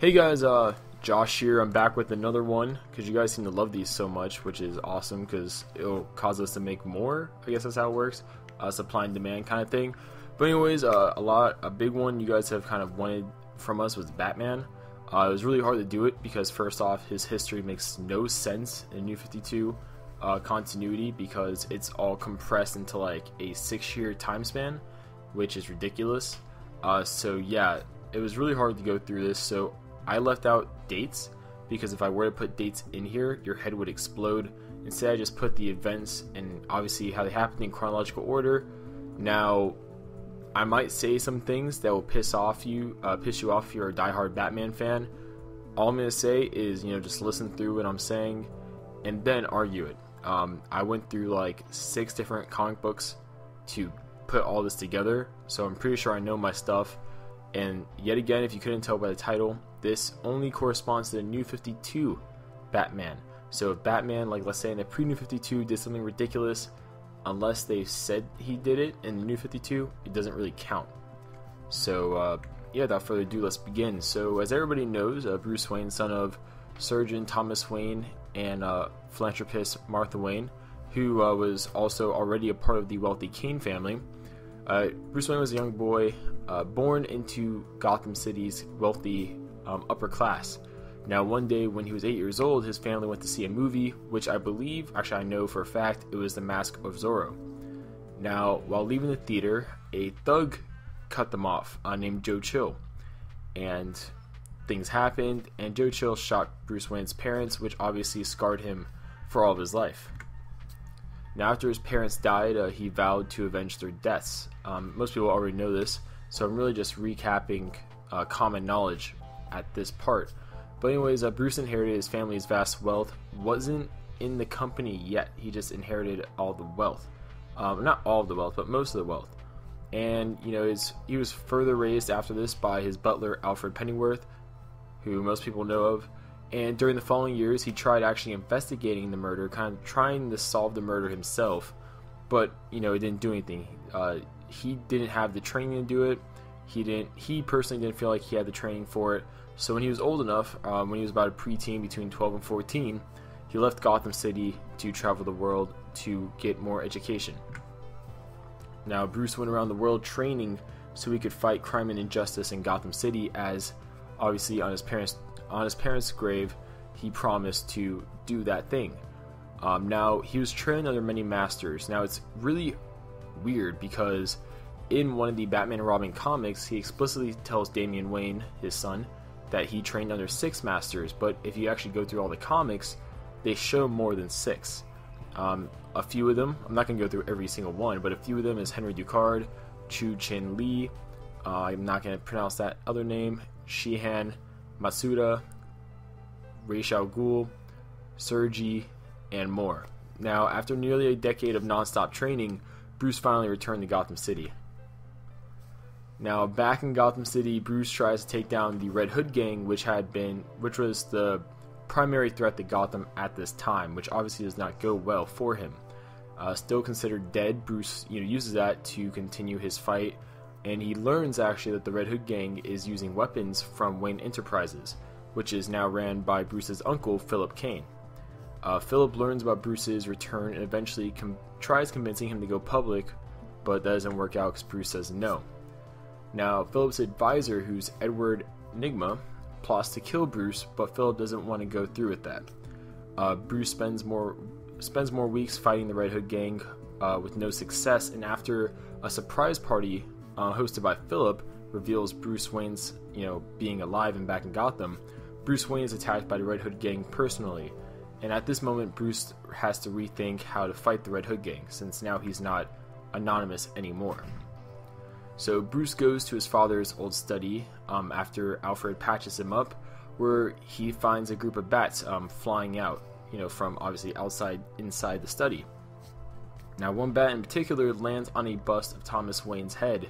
Hey guys, Josh here. I'm back with another one because you guys seem to love these so much, which is awesome because it'll cause us to make more. I guess that's how it works, supply and demand kind of thing. But anyways, a big one you guys have kind of wanted from us was Batman. It was really hard to do it because first off, his history makes no sense in New 52 continuity because it's all compressed into like a 6-year time span, which is ridiculous. So yeah, it was really hard to go through this. So I left out dates because if I were to put dates in here, your head would explode. Instead, I just put the events and obviously how they happened in chronological order. Now, I might say some things that will piss you off if you're a diehard Batman fan. All I'm gonna say is, just listen through what I'm saying and then argue it. I went through like 6 different comic books to put all this together, so I'm pretty sure I know my stuff. And yet again, if you couldn't tell by the title, this only corresponds to the New 52 Batman. So if Batman, like let's say in the pre-New 52, did something ridiculous, unless they said he did it in the New 52, it doesn't really count. So yeah, without further ado, let's begin. So as everybody knows, Bruce Wayne, son of surgeon Thomas Wayne and philanthropist Martha Wayne, who was also already a part of the wealthy Kane family. Bruce Wayne was a young boy born into Gotham City's wealthy upper class. Now, one day when he was 8 years old, his family went to see a movie, which I know for a fact, it was The Mask of Zorro. Now, while leaving the theater, a thug cut them off, named Joe Chill. And things happened, and Joe Chill shot Bruce Wayne's parents, which obviously scarred him for all of his life. Now, after his parents died, he vowed to avenge their deaths. Most people already know this, so I'm really just recapping common knowledge at this part. But anyways, Bruce inherited his family's vast wealth. Wasn't in the company yet. He just inherited all the wealth. Not all of the wealth, but most of the wealth. And, he was further raised after this by his butler, Alfred Pennyworth, who most people know of. And during the following years, he tried actually investigating the murder, kind of trying to solve the murder himself. But, it didn't do anything. He didn't have the training to do it. He personally didn't feel like he had the training for it. So when he was old enough, when he was about a preteen between 12 and 14, he left Gotham City to travel the world to get more education. Now, Bruce went around the world training so he could fight crime and injustice in Gotham City, as obviously on his parents' grave, he promised to do that thing. Now, he was trained under many masters. Now, it's really weird because in one of the Batman and Robin comics, he explicitly tells Damian Wayne, his son, that he trained under 6 masters, but if you actually go through all the comics, they show more than 6. A few of them, I'm not going to go through every single one, but a few of them is Henry Ducard, Chu Chin Lee, I'm not going to pronounce that other name, Shihan, Masuda, Ra's al Ghul, Sergi, and more. Now, after nearly a decade of non-stop training, Bruce finally returned to Gotham City. Now, back in Gotham City, Bruce tries to take down the Red Hood gang, which was the primary threat to Gotham at this time, which obviously does not go well for him. Still considered dead, Bruce uses that to continue his fight, and he learns actually that the Red Hood gang is using weapons from Wayne Enterprises, which is now ran by Bruce's uncle, Philip Kane. Philip learns about Bruce's return and eventually tries convincing him to go public, but that doesn't work out because Bruce says no. Now, Philip's advisor, who's Edward Nygma, plots to kill Bruce, but Philip doesn't want to go through with that. Bruce spends more weeks fighting the Red Hood gang with no success, and after a surprise party hosted by Philip reveals Bruce Wayne's being alive and back in Gotham, Bruce Wayne is attacked by the Red Hood gang personally, and at this moment Bruce has to rethink how to fight the Red Hood gang, since now he's not anonymous anymore. So Bruce goes to his father's old study after Alfred patches him up, where he finds a group of bats flying out, from obviously inside the study. Now, one bat in particular lands on a bust of Thomas Wayne's head,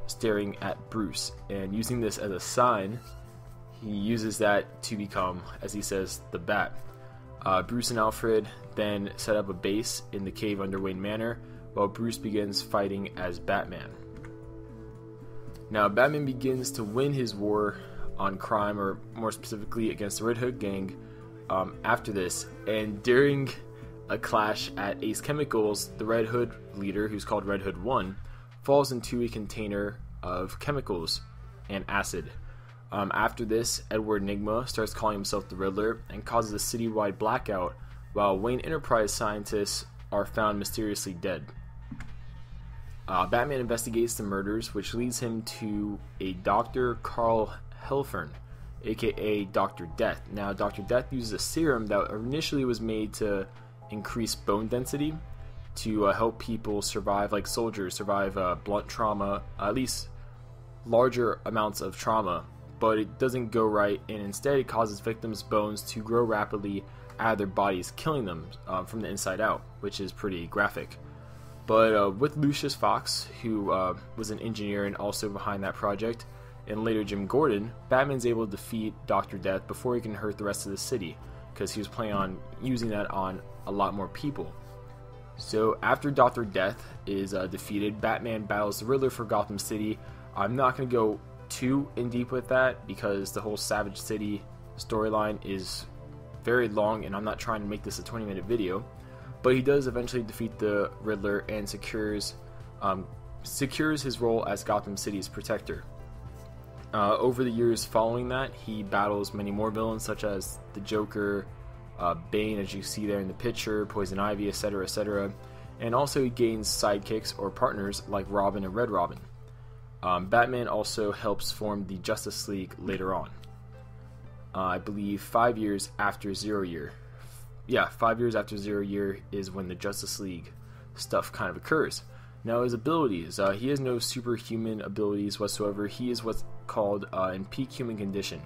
staring at Bruce, and using this as a sign, he uses that to become, as he says, the Bat. Bruce and Alfred then set up a base in the cave under Wayne Manor, while Bruce begins fighting as Batman. Now, Batman begins to win his war on crime, or more specifically against the Red Hood gang after this. And during a clash at Ace Chemicals, the Red Hood leader, who's called Red Hood 1, falls into a container of chemicals and acid. After this, Edward Nygma starts calling himself the Riddler and causes a citywide blackout, while Wayne Enterprise scientists are found mysteriously dead. Batman investigates the murders, which leads him to a Dr. Carl Helfern, aka Dr. Death. Now, Dr. Death uses a serum that initially was made to increase bone density to help people survive, like soldiers, survive blunt trauma, at least larger amounts of trauma, but it doesn't go right, and instead it causes victims' bones to grow rapidly out of their bodies, killing them from the inside out, which is pretty graphic. But with Lucius Fox, who was an engineer and also behind that project, and later Jim Gordon, Batman's able to defeat Dr. Death before he can hurt the rest of the city, because he was planning on using that on a lot more people. So after Dr. Death is defeated, Batman battles the Riddler for Gotham City. I'm not going to go too in deep with that because the whole Savage City storyline is very long and I'm not trying to make this a 20-minute video. But he does eventually defeat the Riddler and secures his role as Gotham City's protector. Over the years following that, he battles many more villains such as the Joker, Bane, as you see there in the picture, Poison Ivy, etc., etc. And also he gains sidekicks or partners like Robin and Red Robin. Batman also helps form the Justice League later on. I believe 5 years after Zero Year. Yeah, 5 years after 0 Year is when the Justice League stuff kind of occurs. Now his abilities, he has no superhuman abilities whatsoever. He is what's called in peak human condition.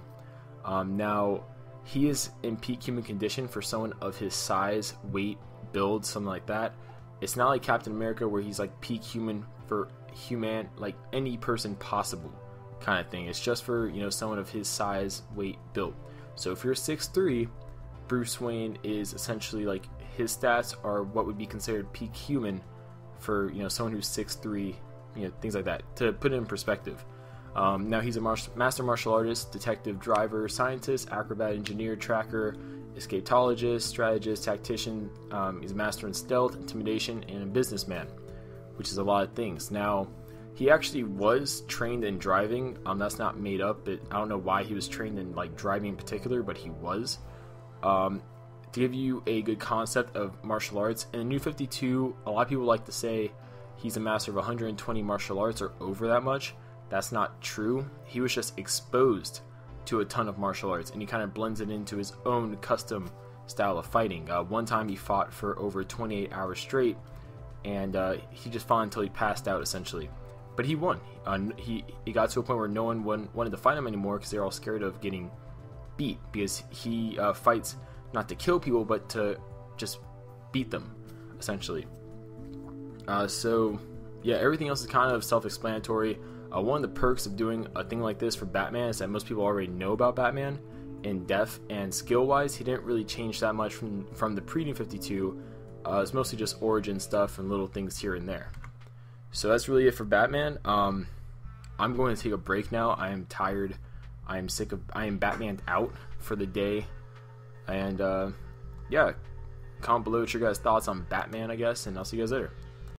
Now he is in peak human condition for someone of his size, weight, build, something like that. It's not like Captain America where he's like peak human for human, like any person possible kind of thing. It's just for, you know, someone of his size, weight, build. So if you're 6'3", Bruce Wayne is essentially like his stats are what would be considered peak human for, you know, someone who's 6'3", you know, things like that, to put it in perspective. Now he's a master martial artist, detective, driver, scientist, acrobat, engineer, tracker, escapologist, strategist, tactician. He's a master in stealth, intimidation, and a businessman, which is a lot of things. Now, he actually was trained in driving. That's not made up. I don't know why he was trained in like driving in particular, but he was. To give you a good concept of martial arts, in the New 52, a lot of people like to say he's a master of 120 martial arts or over that much. That's not true. He was just exposed to a ton of martial arts, and he kind of blends it into his own custom style of fighting. One time he fought for over 28 hours straight, and he just fought until he passed out, essentially. But he won. He got to a point where no one wanted to fight him anymore because they're all scared of getting beat, because he fights not to kill people, but to just beat them, essentially. So, yeah, everything else is kind of self-explanatory. One of the perks of doing a thing like this for Batman is that most people already know about Batman in depth, and skill-wise, he didn't really change that much from the pre-New 52. It's mostly just origin stuff and little things here and there. So that's really it for Batman. I'm going to take a break now. I am tired. I am Batman out for the day. And yeah, comment below what your guys' thoughts on Batman, I guess, and I'll see you guys later.